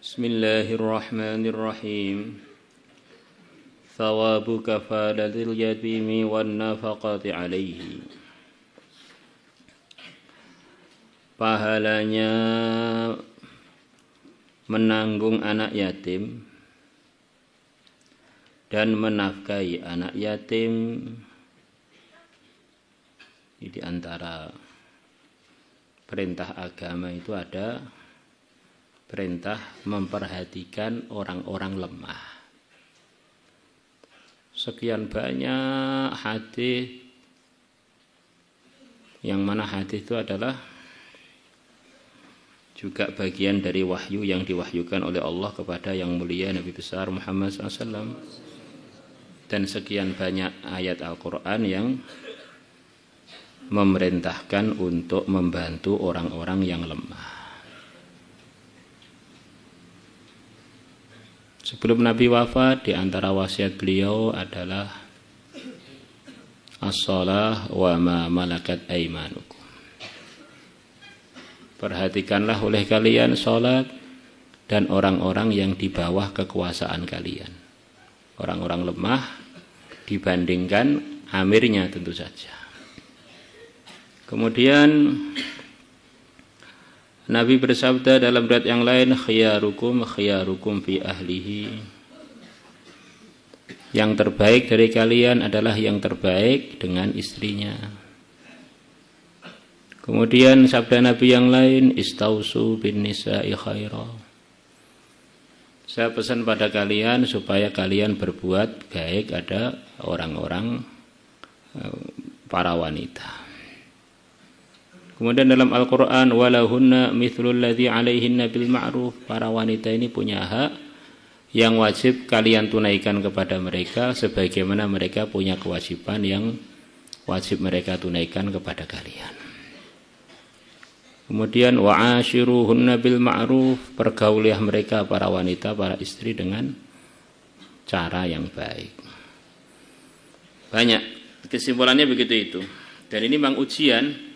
Bismillahirrahmanirrahim. Thawabu kafalatil yatimi wan nafaqati alaihi. Pahalanya menanggung anak yatim dan menafkahi anak yatim. Di antara perintah agama itu ada perintah memperhatikan orang-orang lemah. Sekian banyak hadis, yang mana hadis itu adalah juga bagian dari wahyu yang diwahyukan oleh Allah kepada yang mulia Nabi besar Muhammad SAW. Dan sekian banyak ayat Al-Quran yang memerintahkan untuk membantu orang-orang yang lemah. Sebelum Nabi wafat, di antara wasiat beliau adalah as-shalah wa ma malakat aimanukum. Perhatikanlah oleh kalian salat dan orang-orang yang di bawah kekuasaan kalian. Orang-orang lemah dibandingkan amirnya tentu saja. Kemudian Nabi bersabda dalam riwayat yang lain, khiyarukum fi ahlihi. Yang terbaik dari kalian adalah yang terbaik dengan istrinya. Kemudian sabda Nabi yang lain, istausu bin nisa'i khaira. Saya pesan pada kalian supaya kalian berbuat baik ada orang-orang para wanita. Kemudian dalam Al-Quran, walahunna mithlul ladzi alaihinna bil ma'ruf. Para wanita ini punya hak yang wajib kalian tunaikan kepada mereka, sebagaimana mereka punya kewajiban yang wajib mereka tunaikan kepada kalian. Kemudian wa'ashiruhunna bil ma'ruf. Pergaulilah mereka para wanita, para istri dengan cara yang baik. Banyak kesimpulannya begitu itu. Dan ini memang ujian.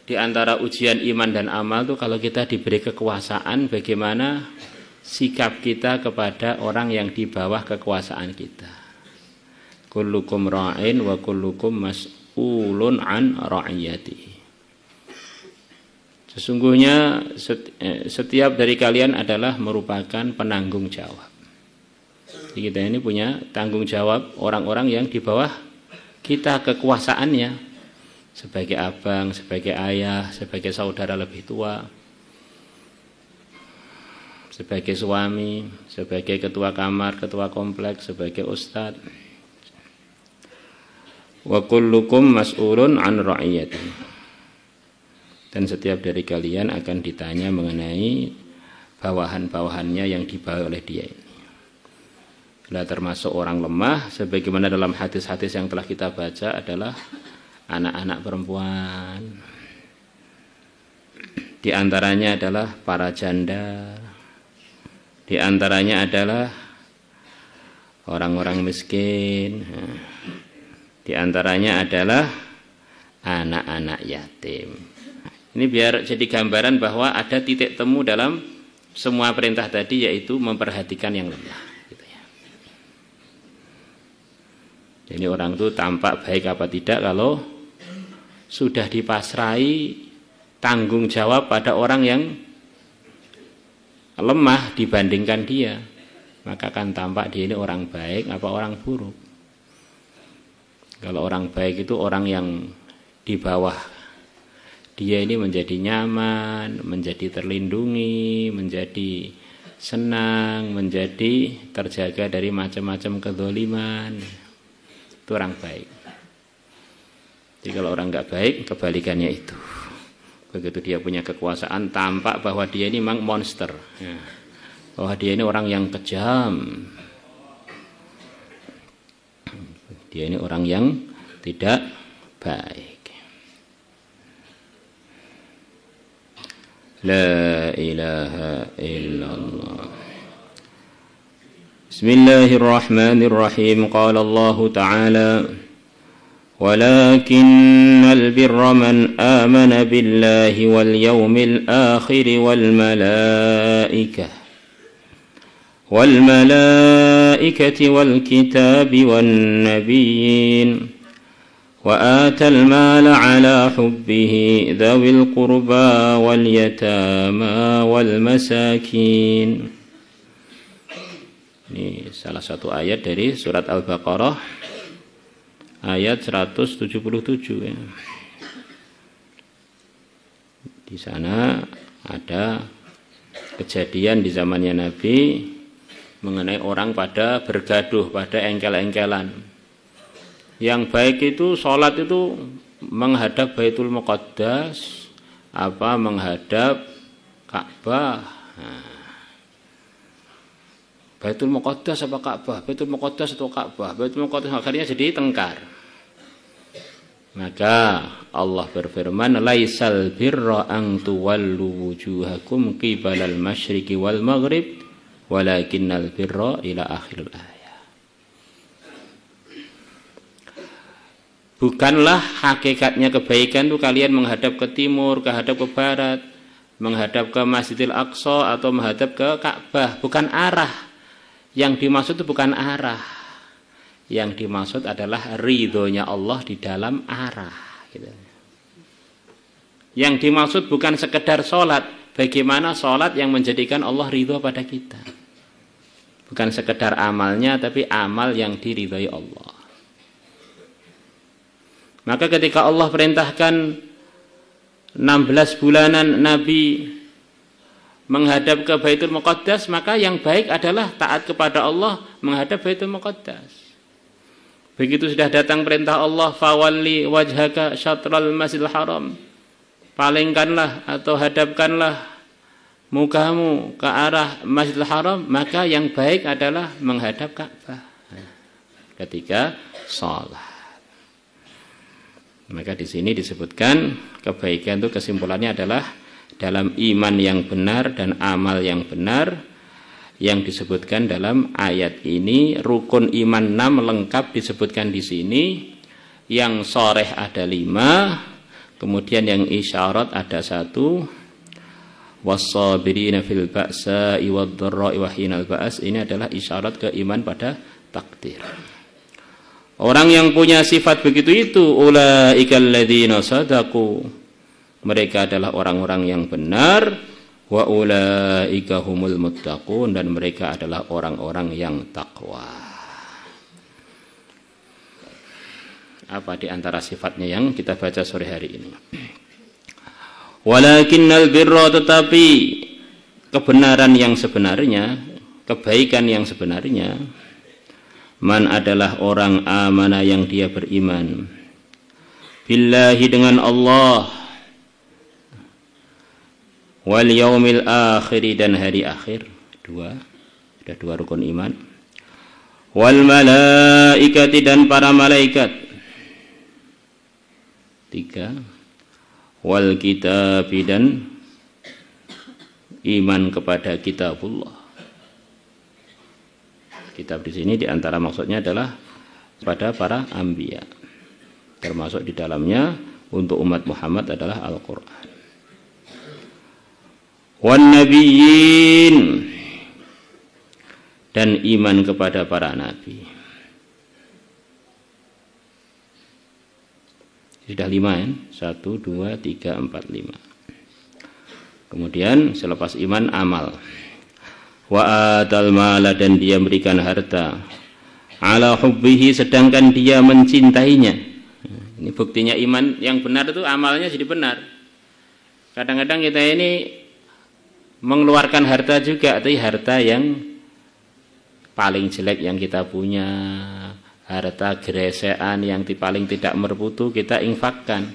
Di antara ujian iman dan amal itu kalau kita diberi kekuasaan, bagaimana sikap kita kepada orang yang di bawah kekuasaan kita. Kullukum ra'in wa kullukum mas'ulun an ra'iyati. Sesungguhnya setiap dari kalian adalah merupakan penanggung jawab. Jadi kita ini punya tanggung jawab orang-orang yang di bawah kita kekuasaannya. Sebagai abang, sebagai ayah, sebagai saudara lebih tua, sebagai suami, sebagai ketua kamar, ketua kompleks, sebagai ustadz. Wa kullukum mas'ulun an ra'iyati. Dan setiap dari kalian akan ditanya mengenai bawahan-bawahannya yang dibawa oleh dia ini. Bila termasuk orang lemah, sebagaimana dalam hadis-hadis yang telah kita baca adalah anak-anak perempuan. Di antaranya adalah para janda. Di antaranya adalah orang-orang miskin. Di antaranya adalah anak-anak yatim. Ini biar jadi gambaran bahwa ada titik temu dalam semua perintah tadi, yaitu memperhatikan yang lemah. Gitu ya. Jadi orang itu tampak baik apa tidak kalau sudah dipasrai tanggung jawab pada orang yang lemah dibandingkan dia, maka akan tampak dia ini orang baik apa orang buruk. Kalau orang baik itu orang yang di bawah dia ini menjadi nyaman, menjadi terlindungi, menjadi senang, menjadi terjaga dari macam-macam kezaliman. Itu orang baik. Jadi kalau orang nggak baik, kebalikannya itu. Begitu dia punya kekuasaan, tampak bahwa dia ini memang monster. Ya. Bahwa dia ini orang yang kejam. Dia ini orang yang tidak baik. La ilaha illallah. Bismillahirrahmanirrahim. Qala Allah Ta'ala, ولكن البر من آمن بالله واليوم الآخر والملائكة wal malaikati wal kitabi wan nabiyyin وآتى المال على حبه ذوي القربى واليتامى والمساكين. Ini salah satu ayat dari surat Al-Baqarah ayat 177 ya. Di sana ada kejadian di zamannya Nabi mengenai orang pada bergaduh, pada engkel-engkelan. Yang baik itu sholat itu menghadap Baitul Muqaddas apa menghadap Ka'bah. Baitul Muqaddas apa Ka'bah? Baitul Muqaddas atau Ka'bah? Baitul Muqaddas akhirnya jadi tengkar. Maka Allah berfirman, laisal birra an tuwallu wujuhakum qibalal masyriqi wal maghrib walakinnal birra ila akhiril ayat. Bukanlah hakikatnya kebaikan itu kalian menghadap ke timur, menghadap ke barat, menghadap ke Masjidil Aqsa atau menghadap ke Ka'bah. Bukan arah. Yang dimaksud itu bukan arah. Yang dimaksud adalah ridhonya Allah di dalam arah. Gitu. Yang dimaksud bukan sekedar sholat. Bagaimana sholat yang menjadikan Allah ridho pada kita. Bukan sekedar amalnya, tapi amal yang diridhoi Allah. Maka ketika Allah perintahkan 16 bulanan Nabi menghadap ke Baitul Muqaddas, maka yang baik adalah taat kepada Allah menghadap Baitul Muqaddas. Begitu sudah datang perintah Allah, fawalli wajhaka syatral masjidil haram, palingkanlah atau hadapkanlah mukamu ke arah Masjidil Haram, maka yang baik adalah menghadap Ka'bah ketika sholat. Maka di sini disebutkan kebaikan itu kesimpulannya adalah dalam iman yang benar dan amal yang benar. Yang disebutkan dalam ayat ini rukun iman 6 lengkap disebutkan di sini. Yang shareh ada 5, kemudian yang isyarat ada 1. Was-sabirina fil ba'sa'i wad-dharra'i wa hinal ba's, ini adalah isyarat ke iman pada takdir. Orang yang punya sifat begitu itu ulaikal ladzina sadaqu, mereka adalah orang-orang yang benar, wa ulaika humul muttaqun, dan mereka adalah orang-orang yang takwa. Apa di antara sifatnya yang kita baca sore hari ini? Walakinnal birra, tetapi kebenaran yang sebenarnya, kebaikan yang sebenarnya, man adalah orang amana yang dia beriman billahi dengan Allah, wal yaumil akhir dan hari akhir, ada dua rukun iman, wal malaikati dan para malaikat, 3, wal kitabi dan iman kepada kitabullah. Kitab di sini diantara maksudnya adalah pada para anbiya, termasuk di dalamnya untuk umat Muhammad adalah Al-Quran. Wan nabiyyin, dan iman kepada para nabi. Sudah 5 ya, 1, 2, 3, 4, 5. Kemudian selepas iman amal. Wa atal mala, dan dia memberikan harta, ala hubbihi, sedangkan dia mencintainya. Ini buktinya iman yang benar itu amalnya jadi benar. Kadang-kadang kita ini mengeluarkan harta juga, tapi harta yang paling jelek yang kita punya, harta geresean yang paling tidak bermutu kita infakkan,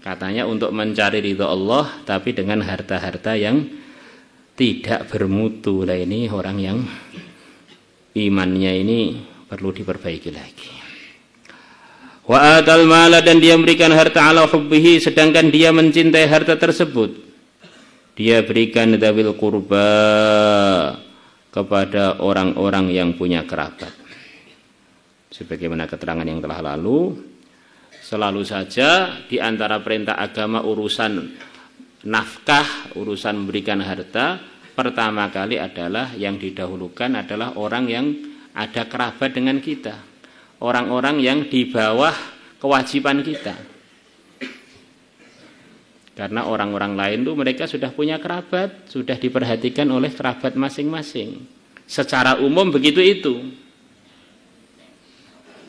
katanya untuk mencari ridha Allah, tapi dengan harta-harta yang tidak bermutu. Lah ini orang yang imannya ini perlu diperbaiki lagi. Wa atal mala, dan dia memberikan harta ala hubbihi, sedangkan dia mencintai harta tersebut. Dia berikan dzawil qurba, kepada orang-orang yang punya kerabat. Sebagaimana keterangan yang telah lalu, selalu saja di antara perintah agama urusan nafkah, urusan memberikan harta, pertama kali adalah yang didahulukan adalah orang yang ada kerabat dengan kita, orang-orang yang di bawah kewajiban kita. Karena orang-orang lain tuh mereka sudah punya kerabat, sudah diperhatikan oleh kerabat masing-masing. Secara umum begitu itu.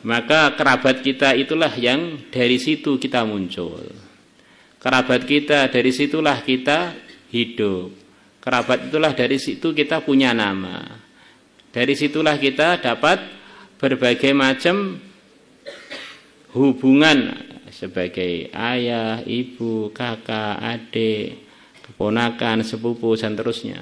Maka kerabat kita itulah yang dari situ kita muncul. Kerabat kita dari situlah kita hidup. Kerabat itulah dari situ kita punya nama. Dari situlah kita dapat berbagai macam hubungan sebagai ayah, ibu, kakak, adik, keponakan, sepupu, dan terusnya.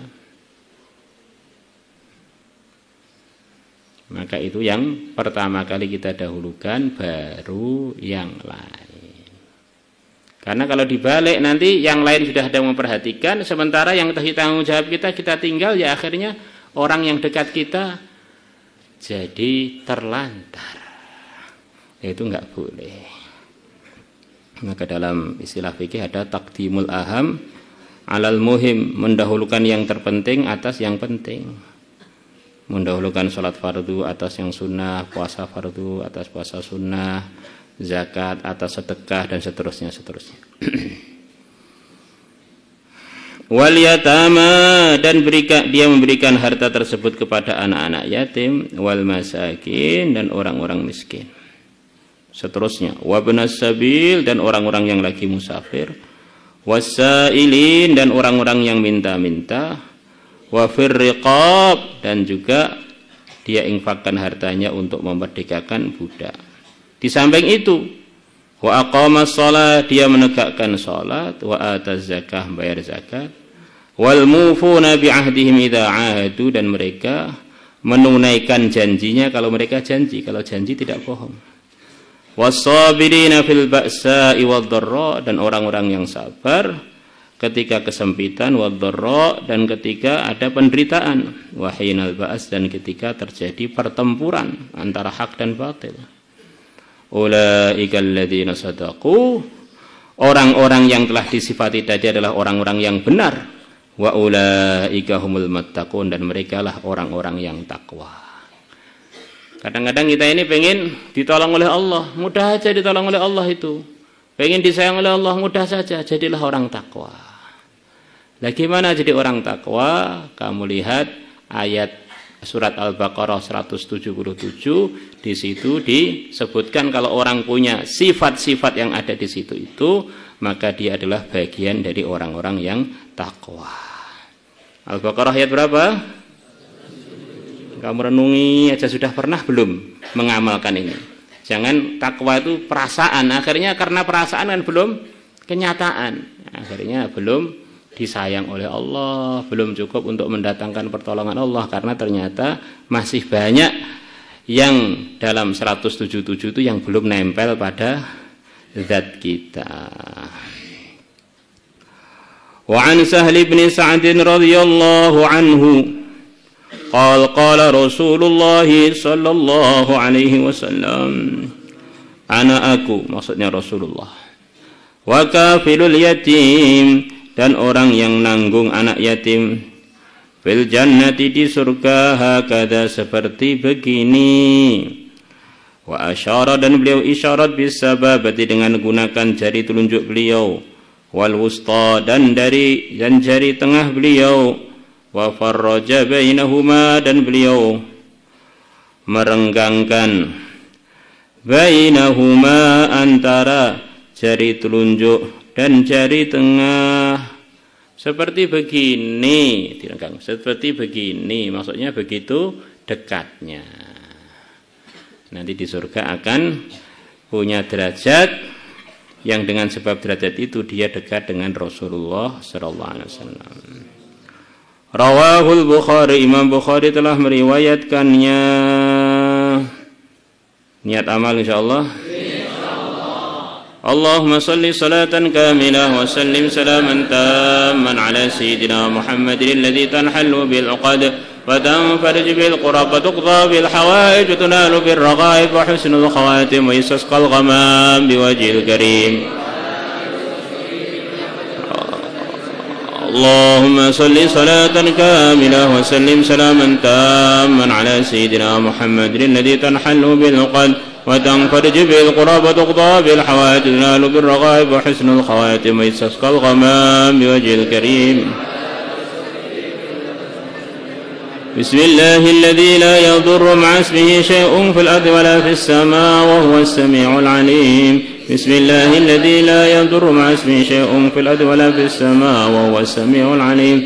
Maka itu yang pertama kali kita dahulukan, baru yang lain. Karena kalau dibalik nanti yang lain sudah ada memperhatikan, sementara yang tanggung jawab kita tinggal, ya akhirnya orang yang dekat kita jadi terlantar. Itu enggak boleh. Maka dalam istilah fikih ada taqdimul aham alal muhim, mendahulukan yang terpenting atas yang penting. Mendahulukan sholat fardu atas yang sunnah, puasa fardu atas puasa sunnah, zakat atas sedekah, dan seterusnya. Wal yatama, dan dia memberikan harta tersebut kepada anak-anak yatim, wal masakin, dan orang-orang miskin. Seterusnya, wabnas sabil, dan orang-orang yang lagi musafir, wasailin, dan orang-orang yang minta-minta, wafir riqab, dan juga dia infakkan hartanya untuk memerdekakan budak. Di samping itu, wa aqamas shalah, dia menegakkan salat, wa ataz zakah, bayar zakat, wal mufuna bi ahdihim idza ahadu, dan mereka menunaikan janjinya kalau mereka janji, kalau janji tidak bohong. Was-sabirina fil ba'sa'i wad-dharra, dan orang-orang yang sabar ketika kesempitan, wad-dharra, dan ketika ada penderitaan, wa hinal ba'as, dan ketika terjadi pertempuran antara hak dan batil. Ulaikal ladzina sadaqu, orang-orang yang telah disifati tadi adalah orang-orang yang benar. Wa ulaika humul muttaqun, dan merekalah orang-orang yang takwa. Kadang-kadang kita ini pengen ditolong oleh Allah, mudah aja ditolong oleh Allah itu. Pengen disayang oleh Allah, mudah saja, jadilah orang takwa. Nah, gimana jadi orang takwa? Kamu lihat ayat surat Al-Baqarah 177, di situ disebutkan kalau orang punya sifat-sifat yang ada di situ itu, maka dia adalah bagian dari orang-orang yang takwa. Al-Baqarah ayat berapa? Kamu renungi aja, sudah pernah belum mengamalkan ini? Jangan takwa itu perasaan, akhirnya karena perasaan kan belum kenyataan, akhirnya belum disayang oleh Allah, belum cukup untuk mendatangkan pertolongan Allah, karena ternyata masih banyak yang dalam 177 itu yang belum nempel pada zat kita. Wa an Sahl bin Sa'd radhiyallahu anhu qala Rasulullah sallallahu alaihi wasallam, aku, maksudnya Rasulullah, wa kafilul yatim, dan orang yang nanggung anak yatim, fil jannati, di surga, hakada, seperti begini. Wa asyara, dan beliau isyarat bisababati, dengan gunakan jari telunjuk beliau, wal wusta, dan jari tengah beliau, wa farraja bainahuma, dan beliau merenggangkan bainahuma, antara jari telunjuk dan jari tengah, seperti begini, direnggang, seperti begini, maksudnya begitu dekatnya. Nanti di surga akan punya derajat yang dengan sebab derajat itu dia dekat dengan Rasulullah sallallahu alaihi wasallam. Rawahul Bukhari, Imam Bukhari telah meriwayatkannya. Niat amal insyaallah. Allahumma salli salatan kamilah wa sallim salaman tamman ala sayyidina Muhammadin alladhi tanhallu bil 'uqad wa tanfarij bil qurab wa tuqda bil hawaij wa tunalu bir raghaib wa husnul khawatim wa yasqal ghamam biwajhil karim. اللهم صل صلاة كاملة وسلم سلاما تاما على سيدنا محمد الذي تنحل بالقلب وتنفرج بالقرب وتقضى بالحوائج تنال بالرغائب وحسن الخواتم ويستسقى الغمام بوجه الكريم. بسم الله الذي لا يضر مع اسمه شيء في الأرض ولا في السماء وهو السميع العليم. بسم الله الذي لا يضر مع اسمه شيء في الأرض ولا في السماء وهو السميع العليم.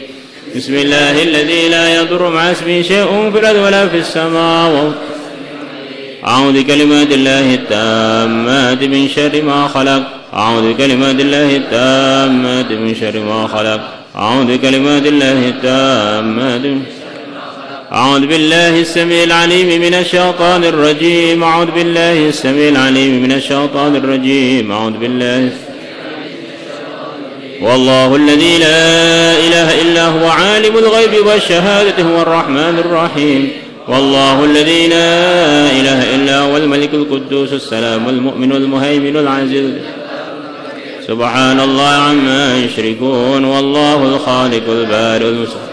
بسم الله الذي لا يضر مع اسمه شيء في الأرض ولا في السماء. أعوذ بكلمات الله التامات من شر ما خلق. أعوذ بكلمات الله التامات من شر ما خلق. أعوذ بكلمات الله التامات. أعوذ بالله السميع العليم من الشيطان الرجيم. أعوذ بالله السميع العليم من الشيطان الرجيم. أعوذ بالله. والله الذي لا إله إلا هو عالم الغيب والشهادة هو الرحمن الرحيم. والله الذي لا إله إلا هو الملك القدوس السلام المؤمن المهيمن العزيز. سبحان الله عما يشركون. والله الخالق البارئ المصور